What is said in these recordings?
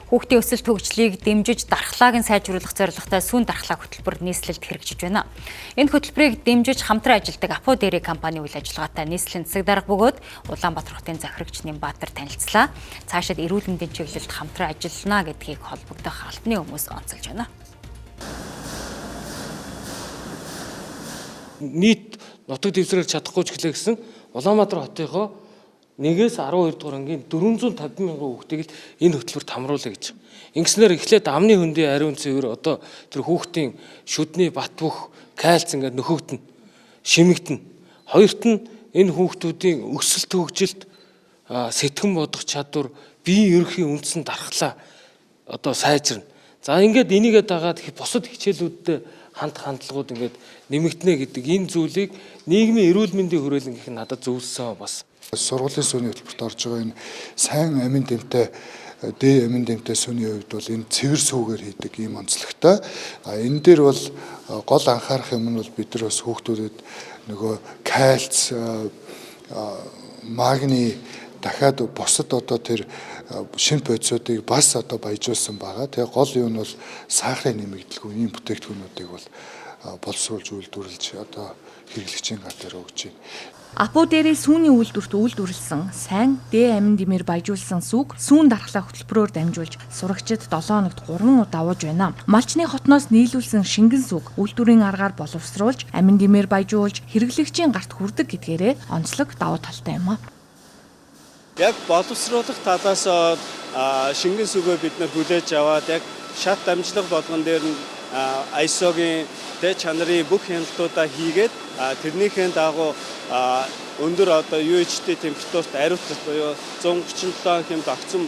Хүүхдийн өсөлт хөгжлийг дэмжиж дархлааг нь сайжруулах зорилготой сүүн дархлаа хөтөлбөр нийслэлд хэрэгжиж байна. Энэ хөтөлбөрийг дэмжиж хамтран ажилладаг Апо Dairy компани үйл ажиллагаатай нийслэлийн засаг дарга бөгөөд Улаанбаатар хотын захирагч Нямбаатар танилцлаа. Цаашид эрүүл мэндийн чиглэлд хамтран ажиллана гэдгийг холбогдох албаны хүмүүс онцолж байна. Нийт нутаг дэвсгэрийг чадахгүй ч гэсэн Улаанбаатар хотынхоо 1-ээс 12 дугаар ангийн 450 мянган хүүхдийг л энэ хөтөлбөрт хамруулъя гэж. Ингэснээр эхлээд амны хөндийн ариун цэвэр одоо тэр хүүхдийн шүдний бат бөх кальц ингээд нөхөгдөн шимэгдэн. Хоёрт нь энэ хүүхдүүдийн өсөлт хөгжилт сэтгэн бодох чадвар биеийн ерөнхий үндсэн дархлаа одоо сайжирна. За ингээд энийгээ дагаад бусад хичээлүүдтэй хандлагууд ингээд нэмэгдэнэ гэдэг энэ зүйлийг нийгмийн эрүүл мэндийн хүрээлэн гэх нь надад зөвлөсөн бас. Сургуулийн сүүний хөтөлбөрт орж байгаа энэ сайн амин дэмтэй дэ амин дэмтэй сүүний хувьд бол энэ цэвэр сүүгээр хийдэг ийм онцлогтой. Энэ дээр бол гол анхаарах юм нь бол бид нар бас хүүхдүүдэд нөгөө кальц, магний дахиад бусад одоо тэр шинэ бодисуудыг бас одоо баяжуулсан байгаа. Тэгээ гол юм нь бол сахарын нэмэгдэлгүй ийм бүтээгдэхүүнүүдийг бол боловсруулж үйлдвэрлэж одоо хэрэглэгчийн гар дээр өгч байна. Апо Dairy сүүний үйлдвэрт үйлдвэрлэсэн сайн дэ амин дэмээр баяжуулсан сүг сүүн дархлаа хөтөлбөрөөр дамжуулж сурагчид 7 хоногт 3 удаа ууж байна. Малчны хотноос нийлүүлсэн шингэн сүг үйлдвэрийн аргаар боловсруулж амин дэмээр баяжуулж хэрэглэгчийн гарт хүрдэг гэдгээрээ онцлог давуу талтай юм а. Яг боловсруулах талаас шингэн сүгөө бид нар хүлээж аваад яг шат дамжлага болгон дээр нь ISO-гийн дэ чанарын бүх хяналтуудаа хийгээд тэрнийхээ дагуу өндөр одоо UHT температурт ариутгах буюу 137 хэмжээнд огцом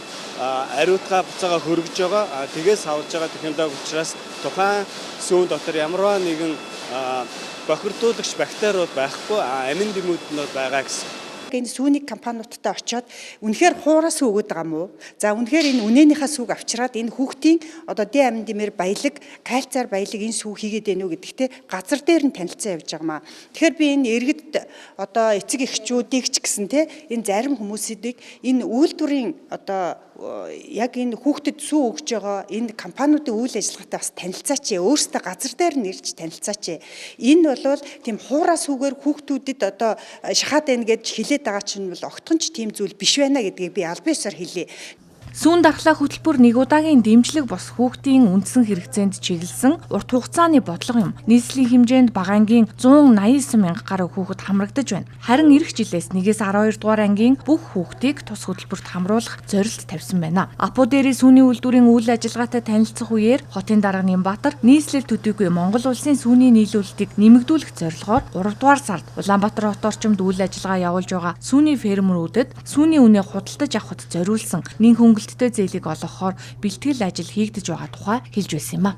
ариутгаа буцаага хөргөж байгаа. Тэгээс авж байгаа технологи учраас тухайн сүүн дотор ямарваа нэгэн бохирдуулагч бактериуд байхгүй амин дэмүүд нь байгаа гэсэн. Энэ сүүний компаниудтай очиод үнэхээр хуураас өгöd байгаа мó. За үнэхээр энэ үнэнийхээ сүг авчираад энэ хүүхдийн одоо дэ амин дэмээр баялаг, кальцаар баялаг энэ сүг хийгээд байна уу гэдэгтээ газар дээр нь танилцсан явж байгаа маа. Тэгэхээр би энэ иргэд одоо эцэг эхчүүдийг ч гэсэн те энэ зарим хүмүүсүүдийг энэ үйлдвэрийн одоо яг энэ хүүхдэд сүү өгж байгаа энэ компаниудын үйл ажиллагаатай бас танилцаач. Өөрсдөө газар дээр нь ирж танилцаач. Энэ бол тийм хуураа сүгээр хүүхдүүдэд одоо шахаад байна гэж хэлээд байгаа чинь бол огтхонч тийм зүйл биш байна гэдгийг би албан ёсоор хэлье. Сүүн дархлаа хөтөлбөр нэг удаагийн дэмжлэг бос хүүхдийн үндсэн хэрэгцээнд чиглэсэн урт хугацааны бодлого юм. Нийслэлийн хэмжээнд багаангийн 189 мянга гаруй хүүхэд хамрагдаж байна. Харин эх жилээс 1-ээс 12 дугаар ангийн бүх хүүхдийг тус хөтөлбөрт хамруулах зорилт тавьсан байна. Апо Dairy сүүний үйлдвэрийн үйл ажиллагаатай танилцах үеэр хотын дарга Нямбаатар нийслэл төдийгүй Монгол улсын сүүний нийлүүлэлтийг нэмэгдүүлэх зорилгоор 3 дугаар сард Улаанбаатар хот орчимд үйл ажиллагаа явуулж байгаа сүүний фермерүүдэд сүүний үнэ худалдаж авахд зориулсан нэн хөнгөлөлттэй зээлийг олгохоор бэлтгэл ажил хийгдэж байгаа тухай хэлж байсан юм а.